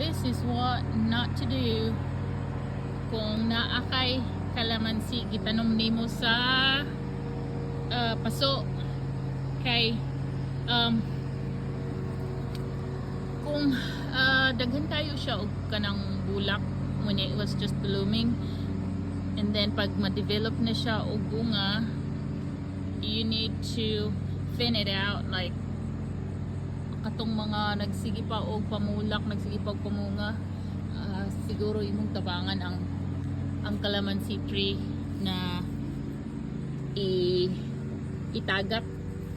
this is what not to do kung naakay kalamansi gitanom nimo sa paso kay kung daghan tayo siya og kanang bulak when it was just blooming, and then pag ma-develop na siya og bunga, you need to thin it out, like katong mga nagsige pa og pamulak, nagsige pa og pamunga, siguro imong tabangan ang calamansi tree na itagat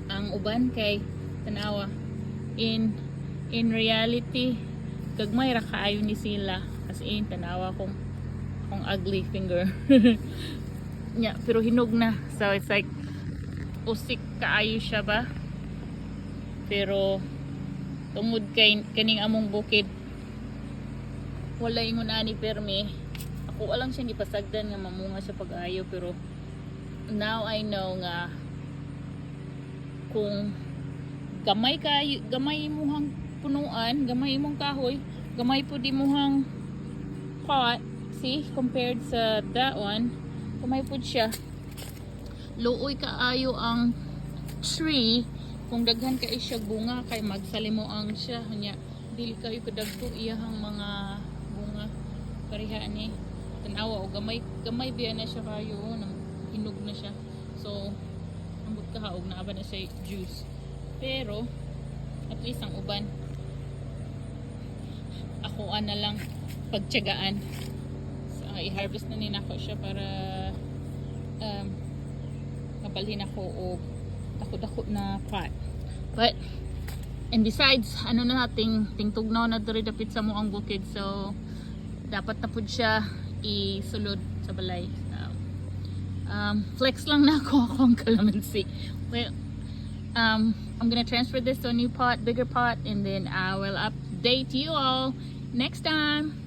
ang uban kay tanawa in reality gagmay ra kaayo ni sila, as in tanawa kong ugly finger yeah, pero hinog na, so it's like usik kaayo siya ba, pero tungod kay kaning among bukid wala ingon ani permi, ako alang siya gipasagdan nga mamunga siya pag-ayo, pero now I know nga kung gamay imuhang punuan, gamay imong kahoy, gamay po di muhang pot, see, compared sa that one, gamay po siya, luoy kaayo ang tree kung daghan kay siya bunga kay magsalimuang siya nya, dili kayo kadagko iyahang mga bunga pareha ni tanawa o gamay biya na siya kayo, hinog na siya, so ambot ka haog na aba na siya juice, pero at least ang uban ako na lang pagtiyagaan, so i-harvest na nina ko siya para kabalhin ako o dako-dako na pot, but and besides ano na nating tingtugnaw na diri dapit sa moang bukid, so dapat na pud siya isulod sa balay. Flex lang na ako akong calamansi. Well, I'm gonna transfer this to a new pot, bigger pot, and then I will update you all next time.